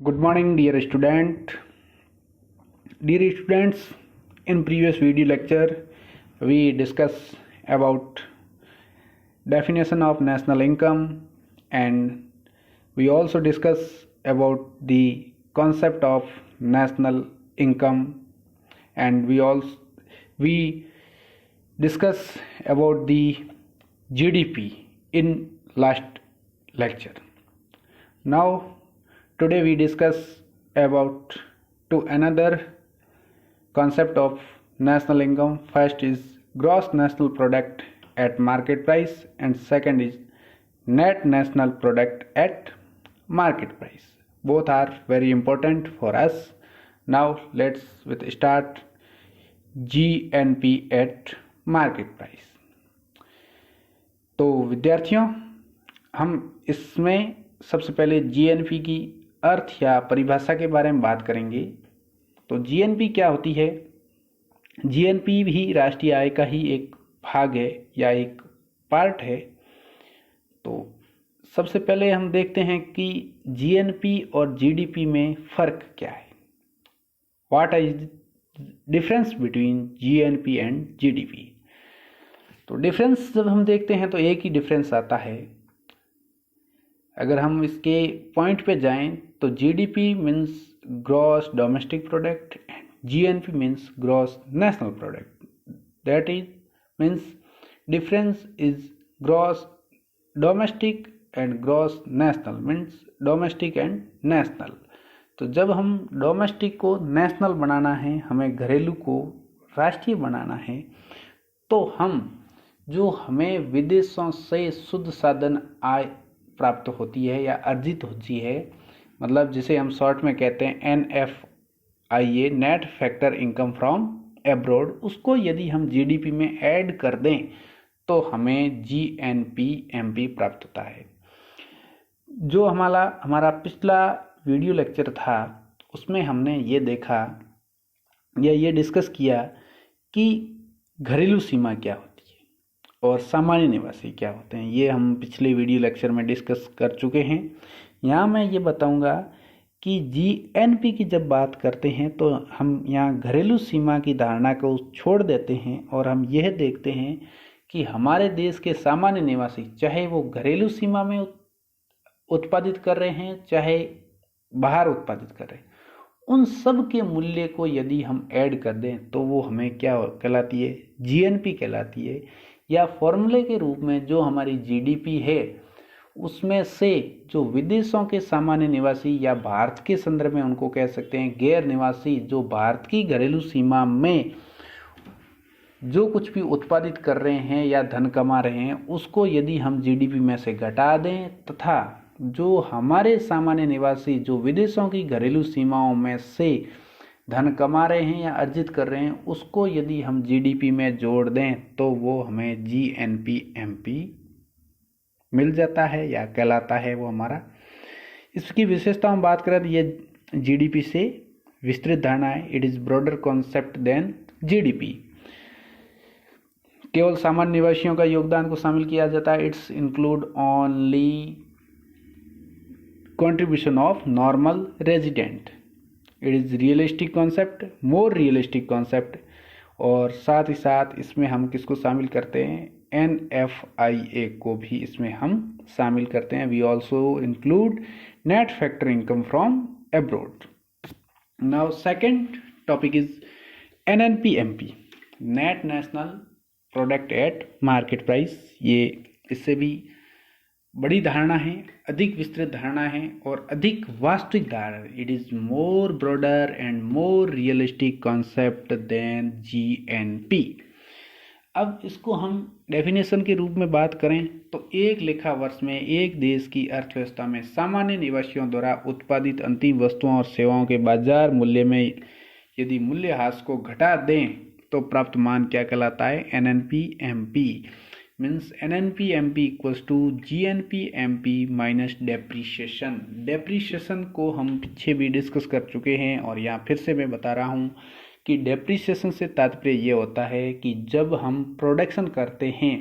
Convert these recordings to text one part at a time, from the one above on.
Good morning, dear student. Dear students, in previous video lecture, we discuss about definition of national income, and we also discuss about the concept of national income, and we discuss about the GDP in last lecture. Now today we discuss about to another concept of national income. First is gross national product at market price, and second is net national product at market price. Both are very important for us. Now let's start GNP at market price. तो विद्यार्थियों, हम इसमें सबसे पहले GNP की अर्थ या परिभाषा के बारे में बात करेंगे। तो जीएनपी क्या होती है? जीएनपी भी राष्ट्रीय आय का ही एक भाग है या एक पार्ट है। तो सबसे पहले हम देखते हैं कि जीएनपी और जीडीपी में फर्क क्या है। What is difference between GNP and GDP? तो डिफरेंस जब हम देखते हैं तो एक ही डिफरेंस आता है। अगर हम इसके पॉइंट पे जाएं तो GDP means gross domestic product and GNP means gross national product. That is means difference is gross domestic and gross national means domestic and national. तो जब हम डोमेस्टिक को नेशनल बनाना है, हमें घरेलू को राष्ट्रीय बनाना है, तो हमें विदेशों से शुद्ध साधन आय प्राप्त होती है या अर्जित होती है, मतलब जिसे हम शॉर्ट में कहते हैं NFIA, net factor income from abroad, उसको यदि हम जीडीपी में ऐड कर दें तो हमें GNP-MP प्राप्त होता है। जो हमारा पिछला वीडियो लेक्चर था उसमें हमने ये देखा या ये डिस्कस किया कि घरेलू सीमा क्या होती है और सामान्य निवासी क्या होते हैं। ये हम पिछले वीडियो लेक्चर में डिस्कस कर चुके हैं। यहाँ मैं ये बताऊंगा कि जीएनपी की जब बात करते हैं तो हम यहाँ घरेलू सीमा की धारणा को छोड़ देते हैं और हम यह देखते हैं कि हमारे देश के सामान्य निवासी, चाहे वो घरेलू सीमा में उत्पादित कर रहे हैं चाहे बाहर उत्पादित कर रहे हैं, उन सब के मूल्य को यदि हम ऐड कर दें तो वो हमें क्या कहलाती है? जीएनपी कहलाती है। या फॉर्मूले के रूप में जो हमारी जीडीपी है उसमें से जो विदेशों के सामान्य निवासी या भारत के संदर्भ में उनको कह सकते हैं गैर निवासी, जो भारत की घरेलू सीमा में जो कुछ भी उत्पादित कर रहे हैं या धन कमा रहे हैं, उसको यदि हम जीडीपी में से घटा दें तथा जो हमारे सामान्य निवासी जो विदेशों की घरेलू सीमाओं में से धन कमा रहे हैं या अर्जित कर रहे हैं, उसको यदि हम जीडीपी में जोड़ दें तो वो हमें GNP-MP मिल जाता है या कहलाता है वो हमारा। इसकी विशेषता हम बात करें तो ये जीडीपी से विस्तृत धारणा है। It is broader concept than GDP. केवल सामान्य निवासियों का योगदान को शामिल किया जाता है। It's include only contribution of normal resident. It is realistic concept, more realistic concept। और साथ ही साथ इसमें हम किसको शामिल करते हैं? NFIA को भी इसमें हम शामिल करते हैं। We also include net factor income from abroad. Now second topic is NNP-MP, net national product at market price। ये इससे भी बड़ी धारणा है, अधिक विस्तृत धारणा है और अधिक वास्तविक धारणा। It is more broader and more realistic concept than GNP. अब इसको हम डेफिनेशन के रूप में बात करें तो एक लेखा वर्ष में एक देश की अर्थव्यवस्था में सामान्य निवासियों द्वारा उत्पादित अंतिम वस्तुओं और सेवाओं के बाजार मूल्य में यदि मूल्यह्रास को घटा दें तो प्राप्त मान क्या कहलाता है? NNP-MP। Means NNP-MP equals to GNP-MP minus depreciation. Depreciation को हम पीछे भी डिस्कस कर चुके हैं और यहाँ फिर से मैं बता रहा हूँ कि डेप्रीशिएशन से तात्पर्य ये होता है कि जब हम प्रोडक्शन करते हैं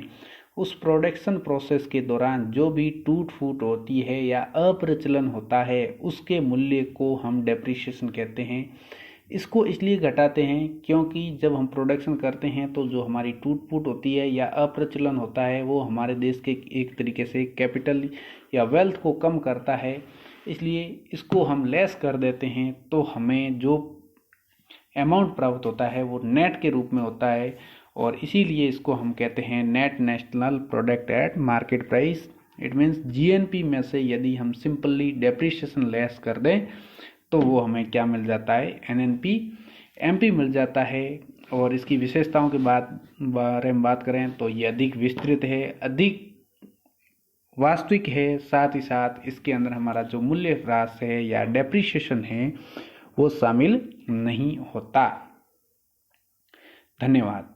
उस प्रोडक्शन प्रोसेस के दौरान जो भी टूट फूट होती है या अप्रचलन होता है उसके मूल्य को हम डेप्रिसिएशन कहते हैं। इसको इसलिए घटाते हैं क्योंकि जब हम प्रोडक्शन करते हैं तो जो हमारी टूट फूट होती है या अप्रचलन होता है वो हमारे देश के एक तरीके से कैपिटल या वेल्थ को कम करता है, इसलिए इसको हम लेस कर देते हैं तो हमें जो अमाउंट प्राप्त होता है वो नेट के रूप में होता है और इसीलिए इसको हम कहते हैं net national product at market price. It means GNP में से यदि हम सिंपली डेप्रिसिएशन लेस कर दें तो वो हमें क्या मिल जाता है, एनएनपी एमपी मिल जाता है। और इसकी विशेषताओं के बारे में बात करें तो ये अधिक विस्तृत है, अधिक वास्तविक है, साथ ही साथ इसके अंदर हमारा जो मूल्य ह्रास है या डेप्रिसिएशन है वो शामिल नहीं होता। धन्यवाद।